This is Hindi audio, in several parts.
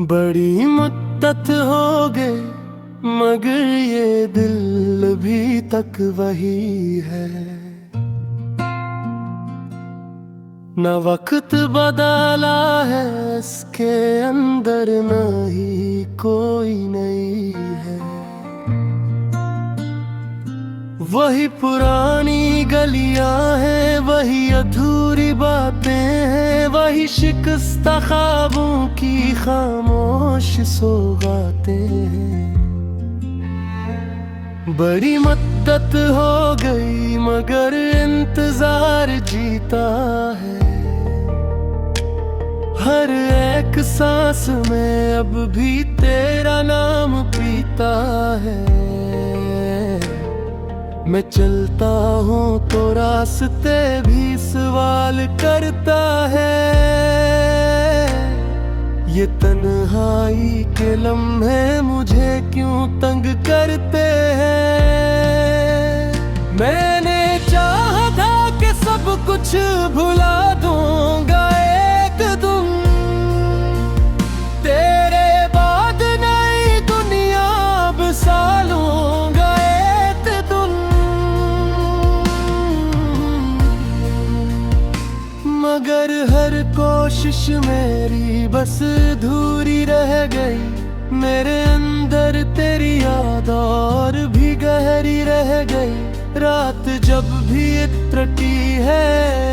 बड़ी मुद्दत हो गई मगर ये दिल अभी तक वही है। न वक्त बदला है इसके अंदर, न ही कोई नई है। वही पुरानी गलियां हैं, वही अधूरी बातें हैं, वही शिकस्ता ख्वाबों की खामोश सौगातें हैं। बड़ी मद्दत हो गई मगर इंतजार जीता है। हर एक सांस में अब भी तेरा नाम पीता है। मैं चलता हूँ तो रास्ते भी सवाल करता है। ये तन्हाई के लम्हे मुझे क्यों तंग करते हैं। मैंने चाहा था कि सब कुछ भुला दूंगा एक दिन, तेरे बाद नई दुनिया बसा लूंगा एक दिन। मगर हर कोशिश मेरी बस अधूरी रह गई। मेरे अंदर तेरी याद और भी गहरी रह गई। रात जब भी इतरती है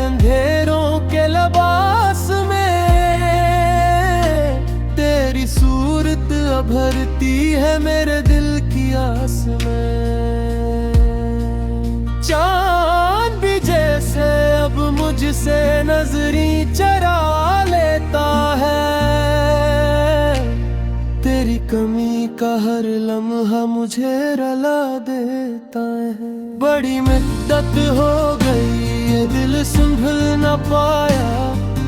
अंधेरों के लिबास में, तेरी सूरत भरती है मेरे दिल की आस में। चांद भी जैसे अब मुझसे नजरी चरा लेता है। तेरी कमी का हर लम्हा मुझे रुला देता है। बड़ी मुद्दत हो गई ये दिल संभल न पाया,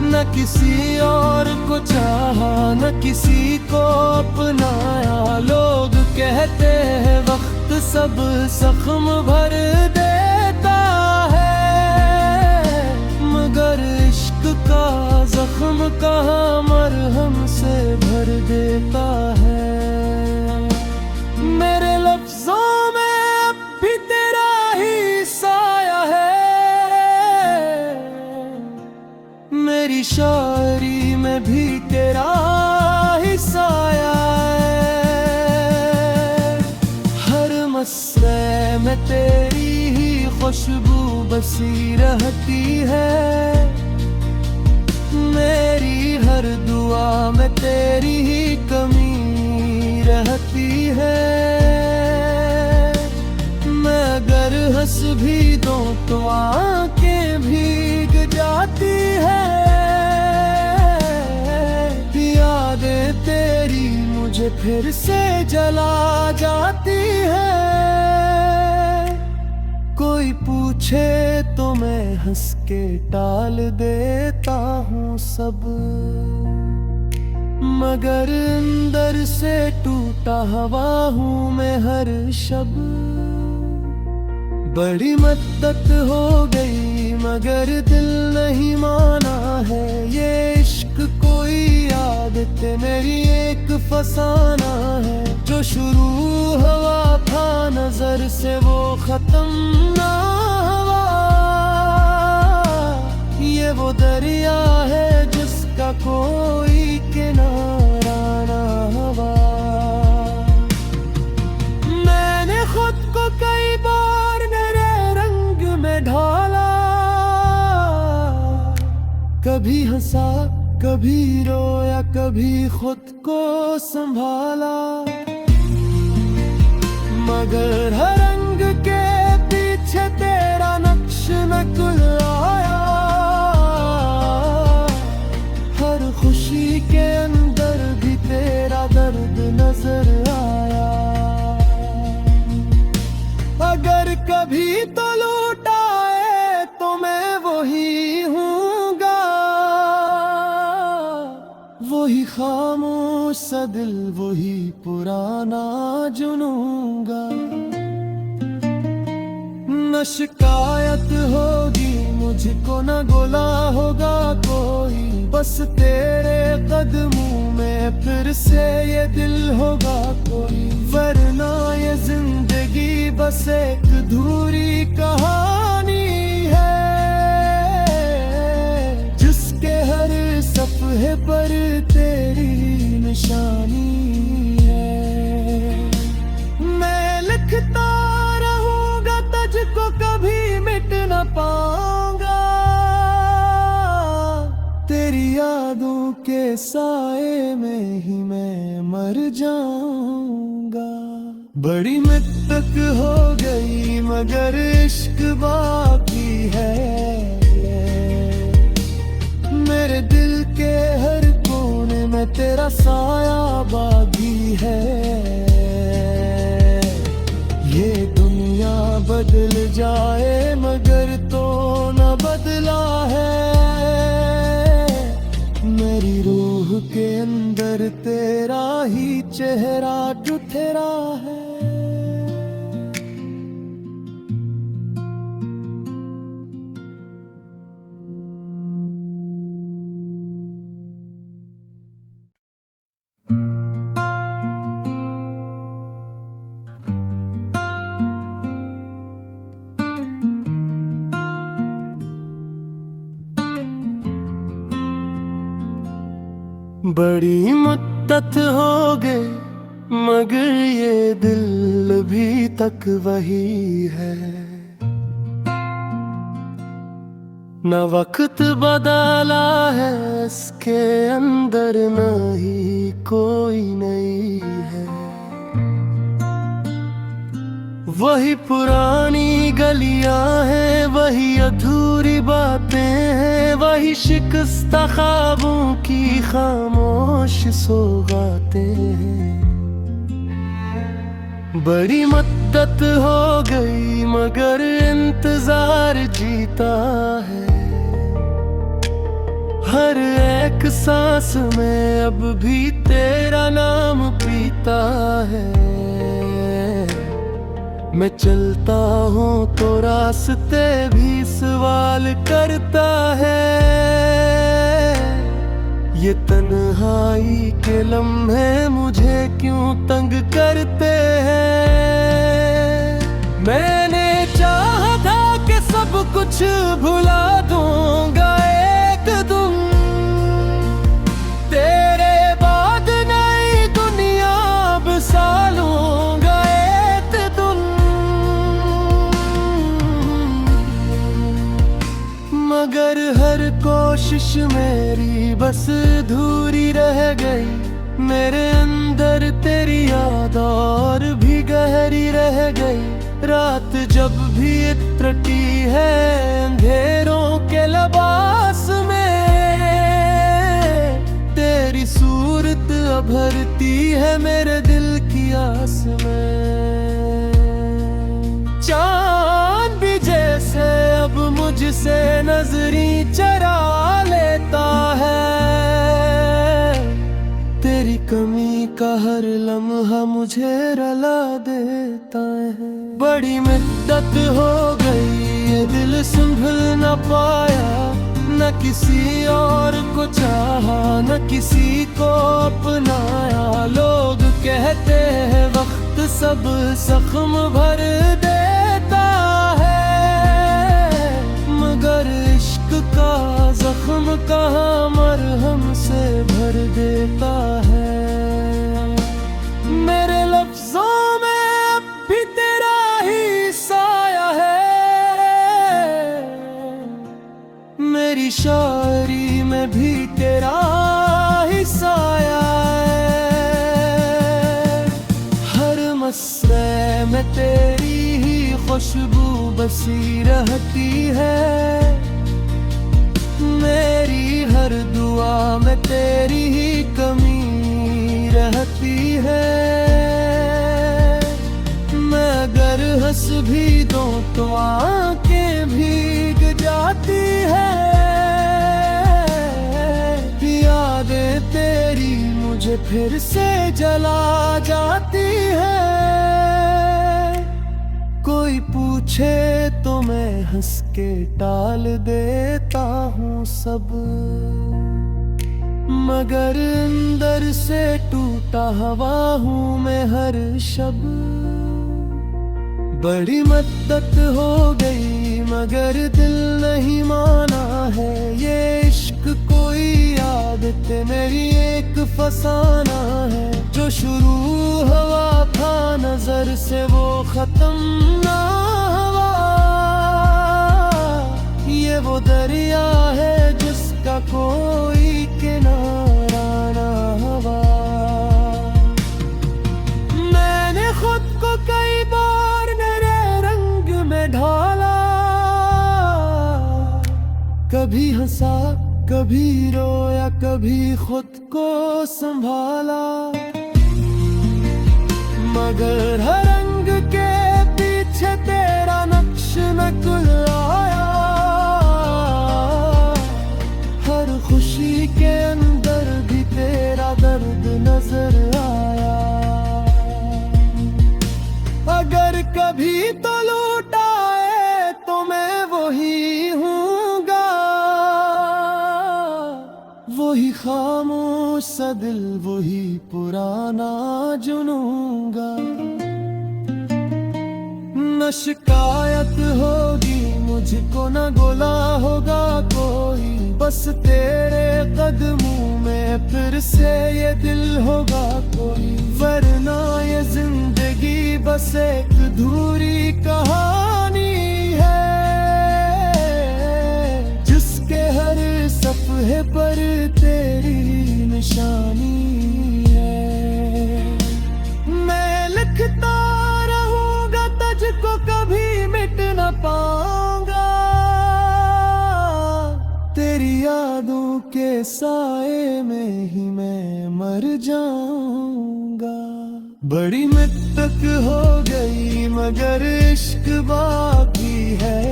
न किसी और को चाहा न किसी को अपनाया। लोग कहते हैं वक्त सब जख्म भर देता है, मगर इश्क का जख्म कहाँ मरहम से भर देता है। मेरे लफ्जों में अब भी तेरा ही साया है, मेरी शायरी में भी तेरा ही साया है। हर मसरे में तेरी ही खुशबू बसी रहती है। मेरी हर दुआ में तेरी ही कमी रहती है। मैं अगर हंस भी दूं तो आंखें भीग जाती है। यादें तेरी मुझे फिर से जला जाती है। कोई पूछे तो मैं हंस के टाल देता हूँ सब, मगर अंदर से टूटा हवा हूँ मैं हर शब। बड़ी मद्दत हो गई मगर दिल नहीं माना है। ये इश्क कोई आदत मेरी एक फसाना है। जो शुरू हुआ था नजर से वो खत्म ना हुआ। ये वो दरिया है जिसका कोई किनारा ना हुआ। मैंने खुद को कई बार नए रंग में ढाला, कभी हंसा कभी रोया कभी खुद को संभाला। मगर हर रंग के पीछे तेरा नक्श नकुल आया। हर खुशी के अंदर भी तेरा दर्द नजर आया। अगर कभी तो लौटाए तो मैं वही हूँगा, वही खामोश सा दिल वही पुराना जुनूंगा। न शिकायत होगी मुझको न गोला होगा कोई, बस तेरे कदमों में फिर से ये दिल होगा कोई। वरना ये जिंदगी बस एक अधूरी कहानी है, जिसके हर सफ़े पर तेरी निशानी है। मैं लिखता रहूंगा तुझको, कभी मिट न पाऊंगा, तेरी यादों के साए में ही मैं मर जाऊंगा। बड़ी मित्तक हो गई मगर इश्क बाकी है, मेरे दिल के हर कोने में तेरा साया बागी है। ये दुनिया बदल जाए मगर तो न बदला है, मेरी रूह के अंदर तेरा ही चेहरा जुथेरा है। बड़ी मुद्दत हो गई मगर ये दिल भी तक वही है, न वक्त बदला है इसके अंदर, न ही कोई नई है। वही पुरानी गलियां हैं, वही अधूरी बातें हैं, वही शिकस्ता ख्वाबों की खामोश सौगातें हैं। बड़ी मुद्दत हो गई मगर इंतजार जीता है, हर एक सांस में अब भी तेरा नाम पीता है। मैं चलता हूँ तो रास्ते भी सवाल करता है, ये तन्हाई के लम्हे मुझे क्यों तंग करते हैं। मैंने चाहा था कि सब कुछ भुला दूंगा एक दिन, तेरे बाद नई दुनिया बसा लूंगा एक दिन, मगर हर कोशिश मेरी बस अधूरी रह गई। मेरे अंदर तेरी याद और भी गहरी रह गई। रात जब भी इतरती है अंधेरों के लिबास में, तेरी सूरत भरती है मेरे दिल की आस में। चांद भी जैसे अब मुझसे नजरी चरा लेता है, तेरी कमी का हर लम्हा मुझे रुला देता है। बड़ी मुद्दत हो गई ये दिल संभल न पाया, न किसी और को चाहा न किसी को अपनाया। लोग कहते हैं वक्त सब जख्म भर देता है, मगर इश्क का जख्म कहाँ मरहम से भर देता है। मेरे लफ्जों में अब भी तेरा ही साया है, मेरी शायरी में भी तेरा ही साया है। हर मसरे में तेरी ही खुशबू बसी रहती है, मेरी हर दुआ में तेरी ही कमी रहती है। मैं अगर हंस भी दूं तो आंखें भीग जाती है, यादें तेरी मुझे फिर से जला जाती है। कोई कोई पूछे तो मैं हंस के टाल देता हूँ सब, मगर अंदर से टूटा हवा हूँ मैं हर शब। बड़ी मद्दत हो गई मगर दिल नहीं माना है, ये इश्क कोई आदत मेरी एक फसाना है। जो शुरू हवा था नजर से वो खत्म ना हुआ, ये वो दरिया है जिसका कोई किनारा ना हुआ। मैंने खुद को कई बार नए रंग में ढाला, कभी हंसा कभी रोया कभी खुद को संभाला, मगर हर रंग के पीछे तेरा नक्श नकुल आया, हर खुशी के अंदर भी तेरा दर्द नजर आया। अगर कभी तो लौटाए तो मैं वही हूँगा, वही खामोश सा दिल वही पुराना जुनूंगा। न शिकायत होगी मुझको न गोला होगा कोई, बस तेरे कदमों में फिर से ये दिल होगा कोई। वरना ये जिंदगी बस एक अधूरी कहानी है, जिसके हर सफ़े पर तेरी निशानी है। मैं लिखता रहूंगा तुझको कभी मिट न पाऊंगा, तेरी यादों के साए में ही मैं मर जाऊंगा। बड़ी मद्दत हो गई मगर इश्क बाकी है,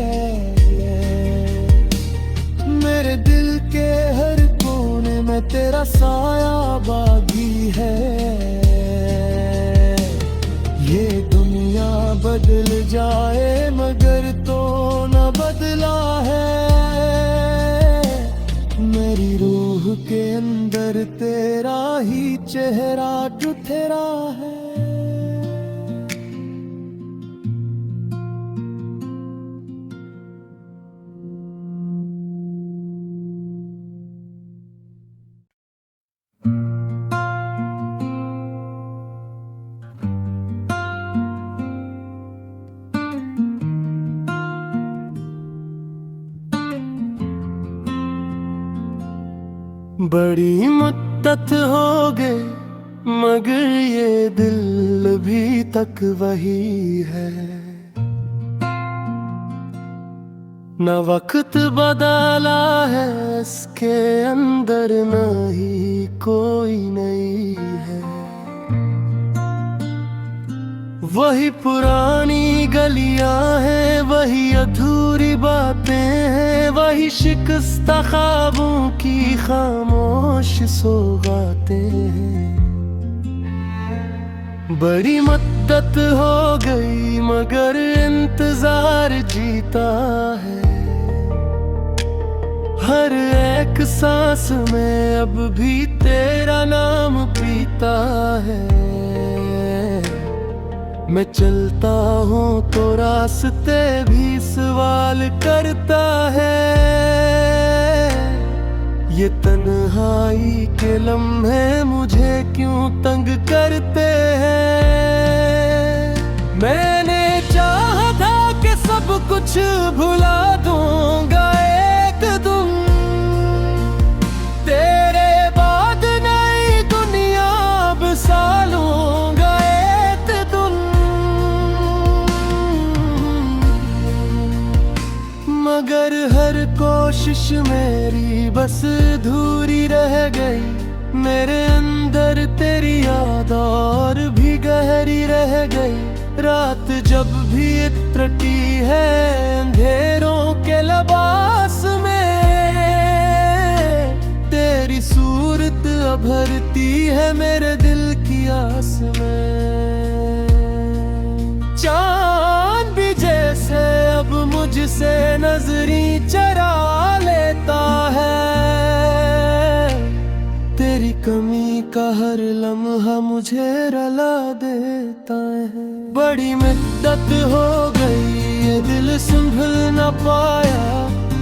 मेरे दिल के हर कोने में तेरा साया बागी है। ये दुनिया बदल जाए मगर तो न बदला है, मेरी रूह के अंदर तेरा ही चेहरा जुथेरा है। बड़ी मुद्दत हो गई मगर ये दिल अभी तक वही है, न वक्त बदला है इसके अंदर न ही कोई नई है। वही पुरानी गलियां हैं, वही अधूरी बातें हैं, वही शिकस्ता ख्वाबों की खामोश सौगातें हैं। बड़ी मद्दत हो गई मगर इंतजार जीता है, हर एक सांस में अब भी तेरा नाम पीता है। मैं चलता हूँ तो रास्ते भी सवाल करता है, ये तन्हाई के लम्हे मुझे क्यों तंग करते हैं। मैंने चाहा था कि सब कुछ भुला दूंगा एक दिन, तेरे बाद नई दुनिया बसा लूंगा एक दिन, मगर हर कोशिश मेरी बस अधूरी रह गई। मेरे अंदर तेरी याद और भी गहरी रह गई। रात जब भी इतरती है अंधेरों के लिबास में, तेरी सूरत भरती है मेरे दिल की आस में। चांद भी मुझसे नजरी चरा लेता है। तेरी कमी का हर लम्हा मुझे रुला देता है। बड़ी मुद्दत हो गई ये दिल संभल न पाया,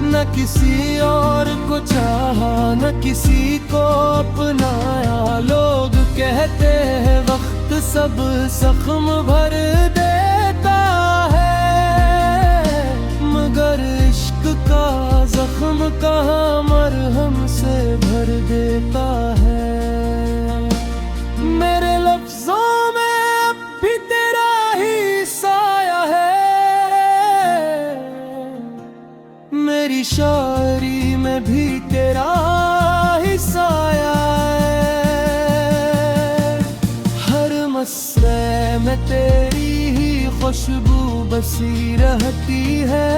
न किसी और को चाहा न किसी को अपनाया। लोग कहते हैं वक्त सब जख्म भर देता है, मगर इश्क का जख्म कहाँ मरहम से भर देता है। मेरे लफ्जों में अब भी तेरा ही साया है, मेरी शायरी में भी तेरा ही साया है। हर मसले में तेरी ही खुशबू बसी रहती है,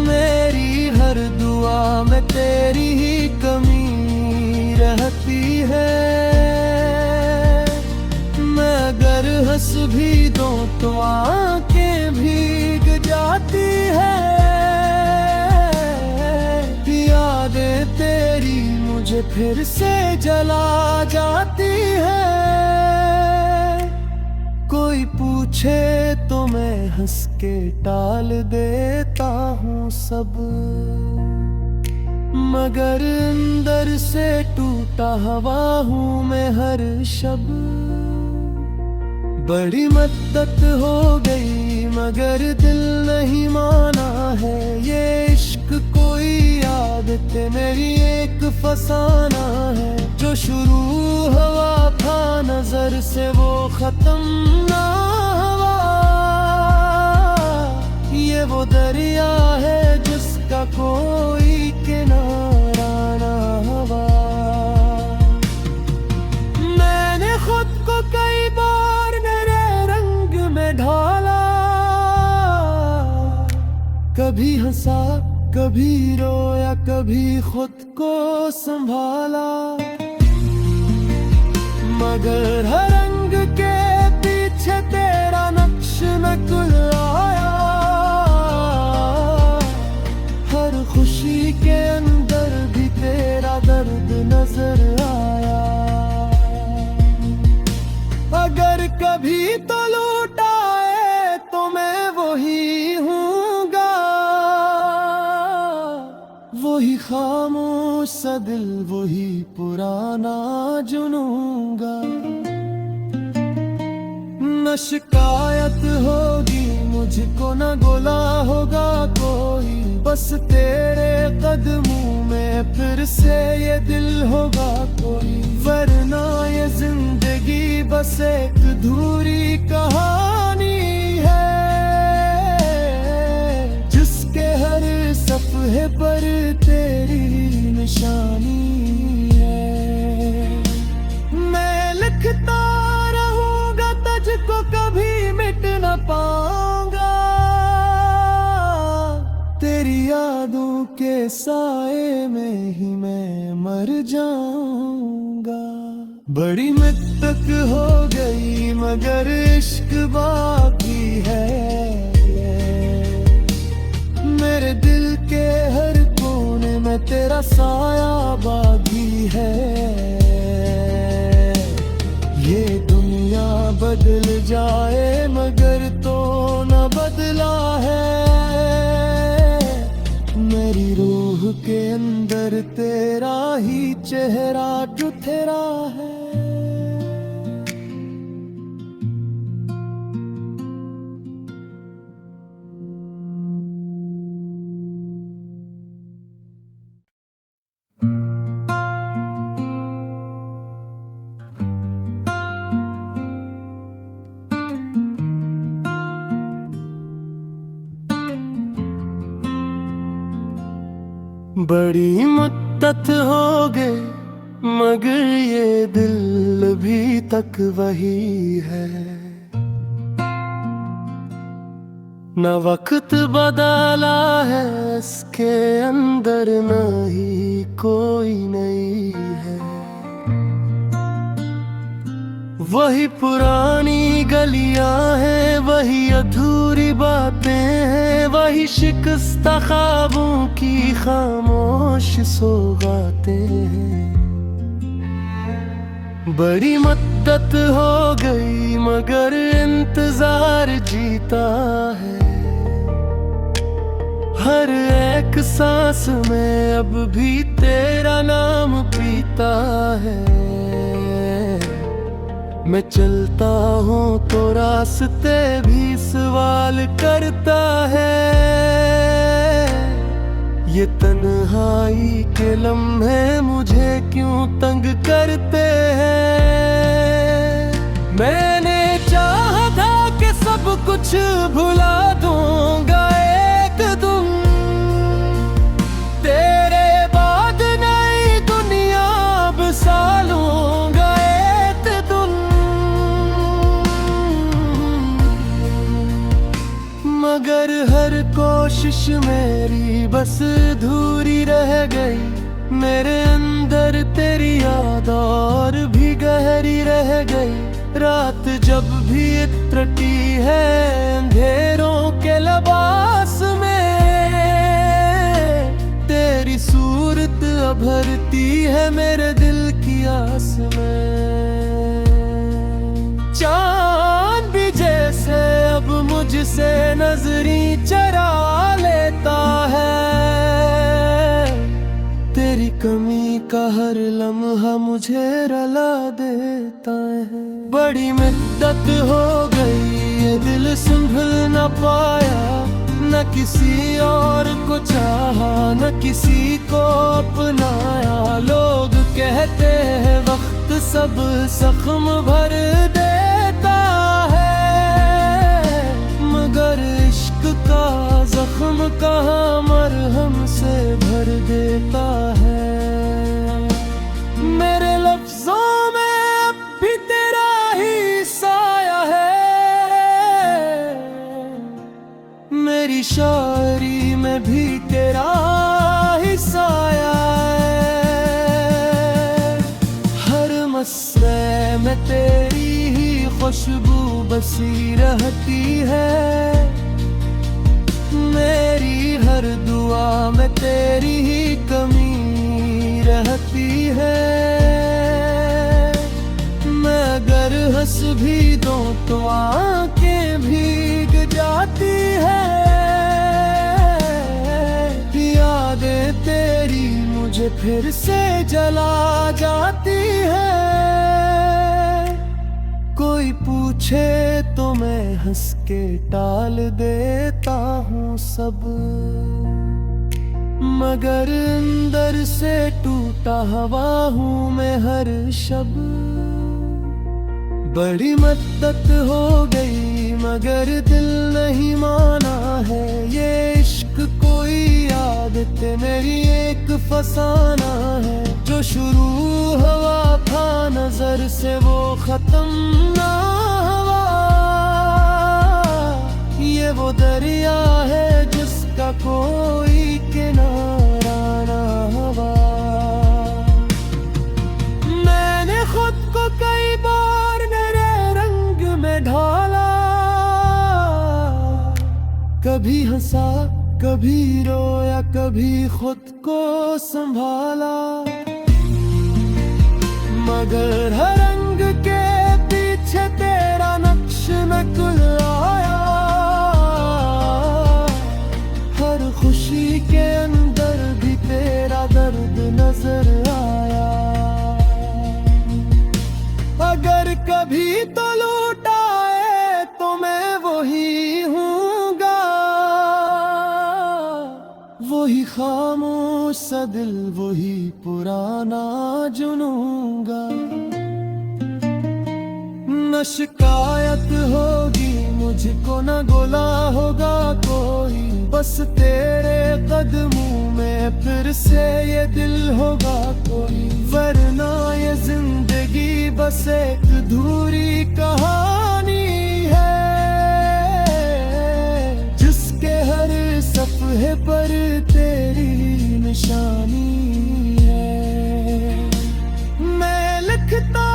मेरी हर दुआ में तेरी ही कमी रहती है। मैं अगर हंस भी दूं तो आंखें भीग जाती है। यादें तेरी मुझे फिर से जला जाती है। कोई पूछे तो मैं हंस के टाल देता हूँ सब, मगर अंदर से टूटा हवा हूँ मैं हर शब। बड़ी मद्दत हो गई मगर दिल नहीं माना है। ये इश्क कोई आदत मेरी एक फसाना है। जो शुरू हुआ था नजर से वो खत्म ना हुआ। ये वो दरिया है जिसका कोई किनारा ना हुआ। मैंने खुद को कई बार मेरे रंग में ढाला, कभी हंसा कभी रोया कभी खुद को संभाला। मगर हर रंग के पीछे तेरा नक्श नकुल आया। हर खुशी के अंदर भी तेरा दर्द नजर आया। अगर कभी तो लौटाए तो मैं वही हूँगा, वही खामोश सा दिल वही पुराना जुनूंगा। न शिकायत होगी मुझको न गोला होगा कोई, बस तेरे कदमों में फिर से ये दिल होगा कोई। वरना ये जिंदगी बस एक अधूरी कहानी है, जिसके हर सफ़े पर तेरी निशानी है। मैं लिखता रहूंगा तुझको कभी मिट न पाऊंगा। तेरी यादों के साए में ही मैं मर जाऊंगा। बड़ी मुद्दत हो गई मगर इश्क बाकी है। मेरे दिल के हर कोने में तेरा साया बागी है। ये दुनिया बदल जाए मगर तो न बदला है। मेरी रूह के अंदर तेरा ही चेहरा जुथेरा है। बड़ी मुद्दत हो गई मगर ये दिल भी तक वही है। न वक्त बदला है इसके अंदर न ही कोई नई है। वही पुरानी गलियां हैं वही अधूरी बात हैं वही शिकस्ता ख्वाबों की खामोश सौगातें हैं। बड़ी मद्दत हो गई मगर इंतजार जीता है। हर एक सांस में अब भी तेरा नाम पीता है। मैं चलता हूँ तो रास्ते भी सवाल करता है। ये तन्हाई के लम्हे मुझे क्यों तंग करते हैं। मैंने चाहा था कि सब कुछ भुला दूंगा एक दिन, तेरे बाद नई दुनिया बसा लूंगा एक दिन। मगर हर कोशिश मेरी बस अधूरी रह गई। मेरे अंदर तेरी याद और भी गहरी रह गई। रात जब भी इतरती है अंधेरों के लिबास में, तेरी सूरत भरती है मेरे दिल की आस में। चांद भी जैसे अब मुझसे नजरी चरा लेता है। तेरी कमी का हर लम्हा मुझे रुला देता है। बड़ी मुद्दत हो गई ये दिल संभल न पाया। न किसी और को चाहा न किसी को अपनाया। लोग कहते हैं वक्त सब जख्म भर देता है, मगर इश्क का जख्म कहाँ मरहम से भर देता है। मेरे लफ्जों में अब भी तेरा ही साया है। मेरी शायरी में भी तेरा ही साया है। हर मसरे में तेरी ही खुशबू बसी रहती है। मेरी हर दुआ में तेरी ही कमी रहती है। मैं अगर हंस भी दूं तो आंखें भीग जाती है। यादें तेरी मुझे फिर से जला जाती है। कोई पूछे तो मैं हंस के टाल देता हूँ सब, मगर अंदर से टूटा हवा हूँ मैं हर शब। बड़ी मद्दत हो गई मगर दिल नहीं माना है। ये इश्क कोई आदत मेरी एक फसाना है। जो शुरू हुआ था नजर से वो खत्म ना हुआ। ये वो दरिया है जिसका कोई किनारा ना हुआ। मैंने खुद को कई बार नए रंग में ढाला। कभी हंसा कभी रोया कभी खुद को संभाला। मगर हर रंग के पीछे तेरा नक्श नकुल आया। हर खुशी के अंदर भी तेरा दर्द नजर आया। अगर कभी तो लौटाए तो मैं वही हूँगा। वही खामोश सा दिल वही पुराना जुनूंगा। न शिकायत होगी मुझको न गुला होगा कोई। बस तेरे कदमों में फिर से ये दिल होगा कोई। वरना ये जिंदगी बस एक अधूरी कहानी है, जिसके हर सफ़े पर तेरी निशानी है। मैं लिखता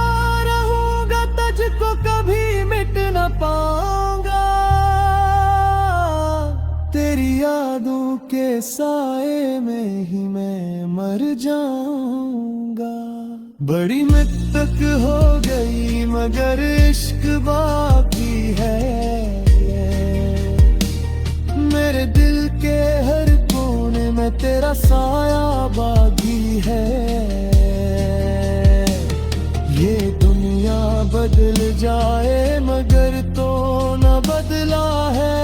रहूंगा तुझको कभी मिट न पाऊंगा। यादों के साए में ही मैं मर जाऊंगा। बड़ी मद्दत हो गई मगर इश्क बाकी है। मेरे दिल के हर कोने में तेरा साया बागी है। ये दुनिया बदल जाए मगर तो न बदला है।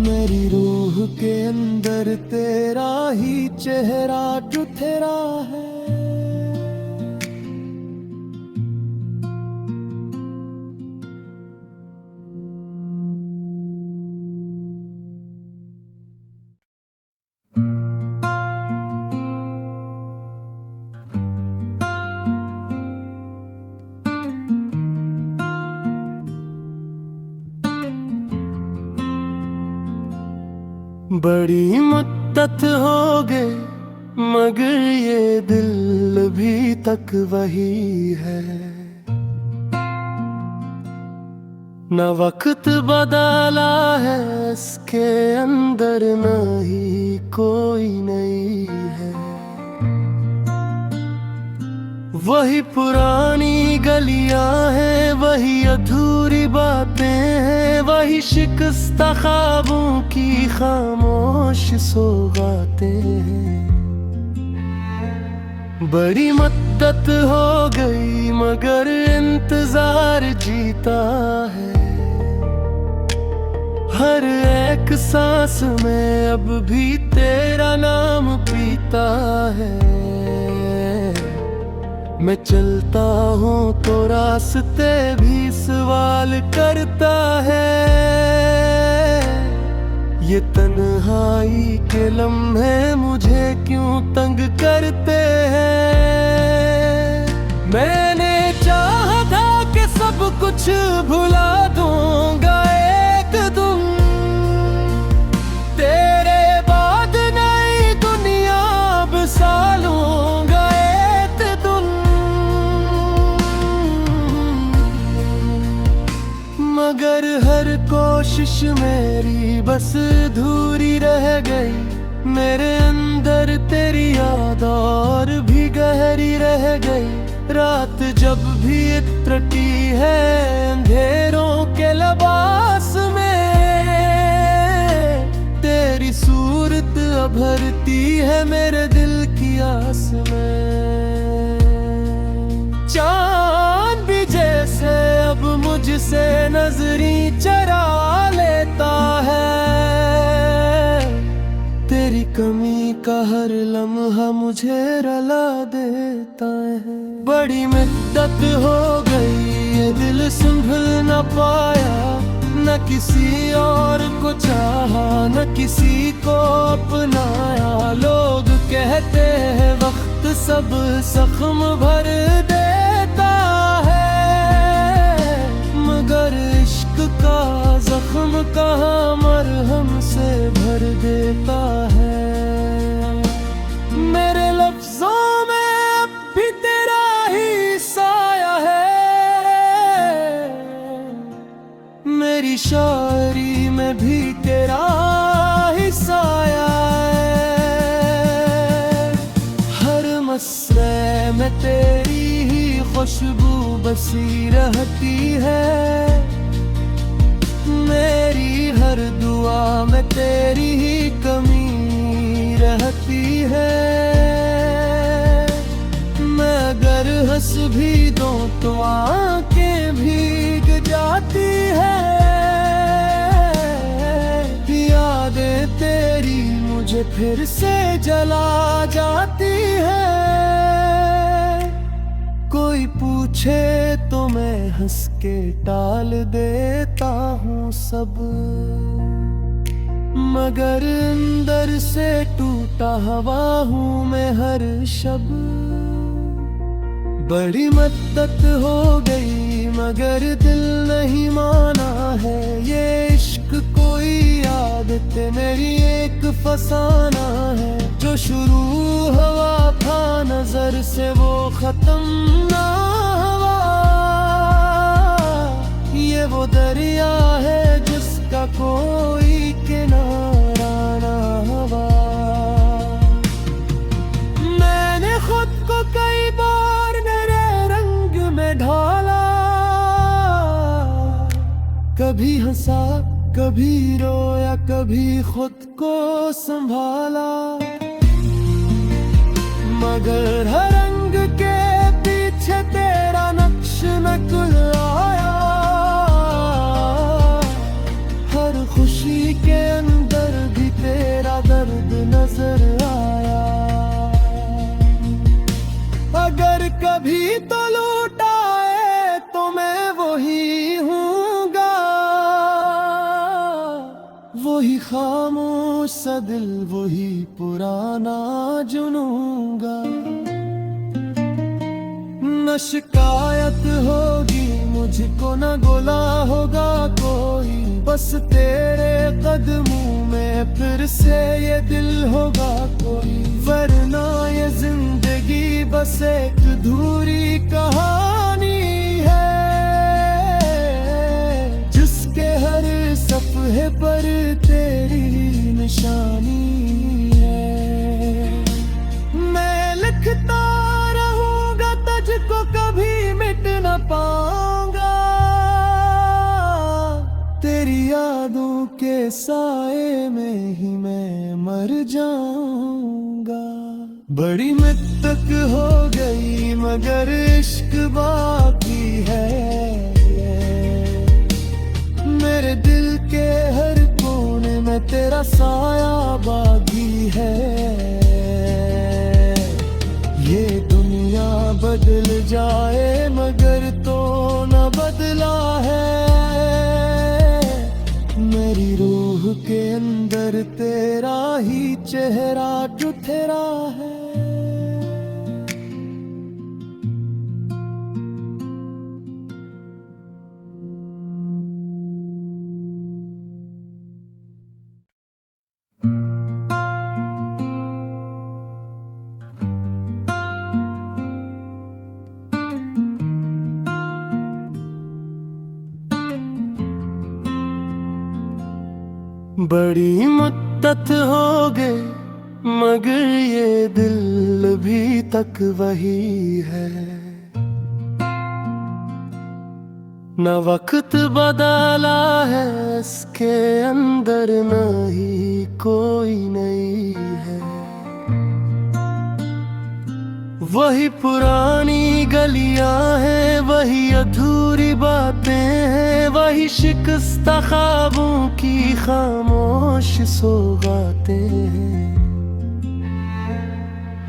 मेरी रूह के अंदर तेरा ही चेहरा चुथेरा है। बड़ी मुद्दत हो गई मगर ये दिल अभी तक वही है। न वक्त बदला है इसके अंदर न ही कोई नहीं है। वही पुरानी गलियां हैं, वही अधूरी बातें हैं, वही शिकस्ता ख्वाबों की खामोश सौगातें हैं। बड़ी मद्दत हो गई मगर इंतजार जीता है। हर एक सांस में अब भी तेरा नाम पीता है। मैं चलता हूँ तो रास्ते भी सवाल करता है। ये तन्हाई के लम्हे मुझे क्यों तंग करते हैं। मैंने चाहा था कि सब कुछ भुला दूंगा एक दिन। तेरे बाद नई दुनिया बसा लूंगा एक दिन। मगर हर कोशिश मेरी बस अधूरी रह गई। मेरे अंदर तेरी याद और भी गहरी रह गई। रात जब भी इतरती है अंधेरों के लिबास में, तेरी सूरत अभरती है मेरे दिल की आस में। चांद भी जैसे अब मुझसे नजरी चरा लेता है। तेरी कमी का हर लम्हा मुझे रुला देता है। बड़ी मुद्दत हो गई ये दिल संभल न पाया। न किसी और को चाहा न किसी को अपनाया। लोग कहते हैं वक्त सब जख्म भर देता है, मगर इश्क का जख्म कहाँ मरहम से भर देता है। मेरे लफ्जों में अब भी तेरा ही साया है। मेरी शायरी में भी तेरा ही साया है। हर मसरे में तेरी ही खुशबू बसी रहती है। मेरी हर दुआ में तेरी ही कमी रहती है। मैं अगर हंस भी दूं तो आंखें भीग जाती है। यादें तेरी मुझे फिर से जला जाती है। कोई पूछे तो मैं हंस के टाल देता हूँ सब, मगर अंदर से टूटा हवा हूँ मैं हर शब। बड़ी मद्दत हो गई मगर दिल नहीं माना है। ये इश्क कोई आदत मेरी एक फसाना है। जो शुरू हुआ था नजर से वो खत्म ना हुआ। ये वो दरिया है जिसका कोई कभी हंसा कभी रोया कभी खुद को संभाला, मगर हर रंग के पीछे तेरा नक्श नकुल आया। हर खुशी के अंदर भी तेरा दर्द नजर आया। अगर कभी तो लौट आए तो मैं वही हूँगा, वही खामोश सा दिल वही पुराना जुनूंगा। न शिकायत होगी मुझको न गोला होगा कोई, बस तेरे कदमों में फिर से ये दिल होगा कोई। वरना ये जिंदगी बस एक अधूरी कहानी है, जिसके हर सफ़े पर तेरी निशानी है। मैं लिखता रहूंगा तुझको कभी मिट न पाऊंगा, तेरी यादों के साए में ही मैं मर जाऊंगा। बड़ी मित्तक हो गई मगर इश्क बाकी है, मेरे दिल के हर कोने में तेरा साया बागी है। ये दुनिया बदल जाए मगर तो न बदला है, मेरी रूह के अंदर तेरा ही चेहरा जुथेरा है। बड़ी मुद्दत हो गई मगर ये दिल भी तक वही है। न वक्त बदला है इसके अंदर न ही कोई नई है। वही पुरानी गलियां हैं, वही अधूरी बातें हैं, वही शिकस्ता ख्वाबों की खामोश सौगातें हैं।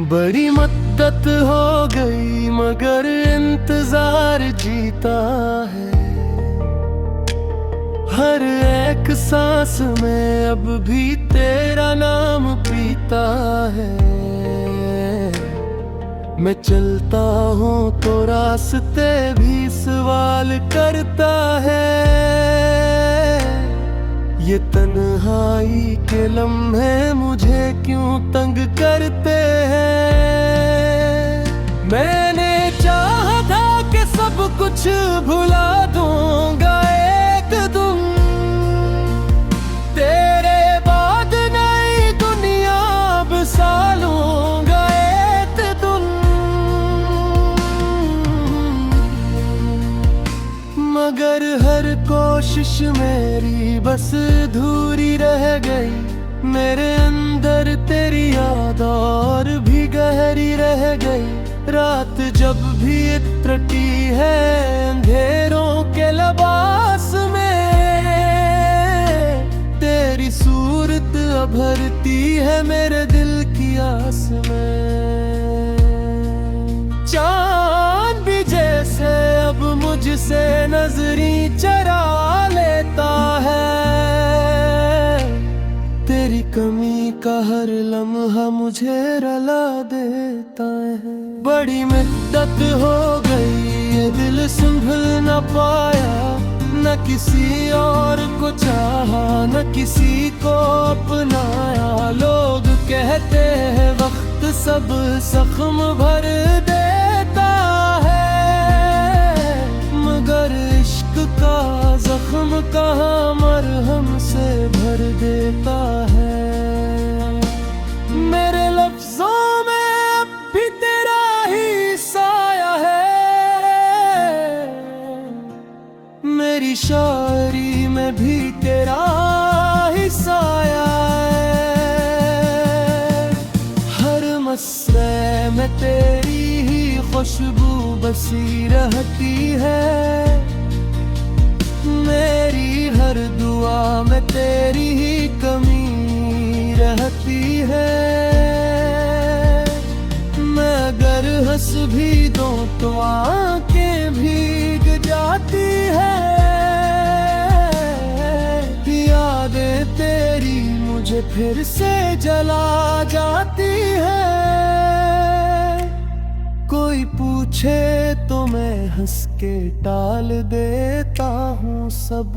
बड़ी मुद्दत हो गई मगर इंतजार जीता है, हर एक सांस में अब भी तेरा नाम पीता है। मैं चलता हूँ तो रास्ते भी सवाल करता है, ये तन्हाई के लम्हे मुझे क्यों तंग करते हैं। मैंने चाहा था कि सब कुछ भुला दूंगा एक दिन, तेरे बाद नई दुनिया बसा लूंगा एक दिन। मगर हर कोशिश मेरी बस अधूरी रह गई, मेरे अंदर तेरी याद और भी गहरी रह गई। रात जब भी इतरती है अंधेरों के लिबास में, तेरी सूरत भरती है मेरे दिल की आस में। चांद भी जैसे अब मुझसे नजरी चरा लेता है, तेरी कमी का हर लम्हा मुझे रुला देता है। बड़ी मुद्दत हो गई ये दिल संभल न पाया, न किसी और को चाहा न किसी को अपनाया। लोग कहते हैं वक्त सब जख्म भर देता है, मगर इश्क का जख्म कहाँ मरहम से भर देता है। मेरे लफ्जों में अब भी तेरा ही साया है, मेरी मेरी शायरी में भी तेरा ही साया है। हर मसले में तेरी ही खुशबू बसी रहती है। मेरी हर दुआ में तेरी ही कमी रहती है। मैं अगर हंस भी दूं तो आंखें भीग जाती है। यादें तेरी मुझे फिर से जला जाती है। कोई पूछे तो मैं हंस के टाल देता हूँ सब,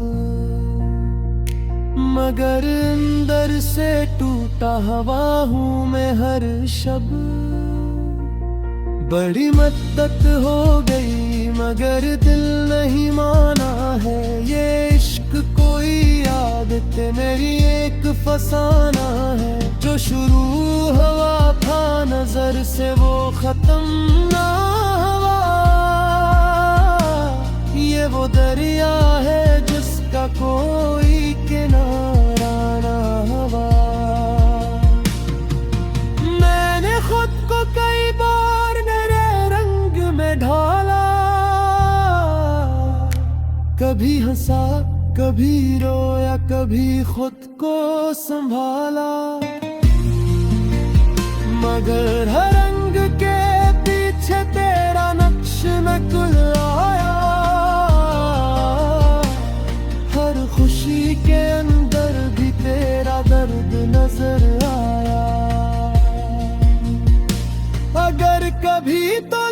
मगर अंदर से टूटा हुआ हूँ मैं हर शब। बड़ी मद्दत हो गई मगर दिल नहीं माना है। ये इश्क कोई आदत मेरी एक फसाना है। जो शुरू हुआ था नजर से वो खत्म ना हुआ। ये वो दरिया है जिसका कोई किनारा ना हुआ। मैंने खुद को कई बार नए रंग में ढाला। कभी हंसा कभी रोया कभी खुद को संभाला। मगर हर रंग के पीछे तेरा नक्श नकुल आया। हर खुशी के अंदर भी तेरा दर्द नजर आया। अगर कभी तो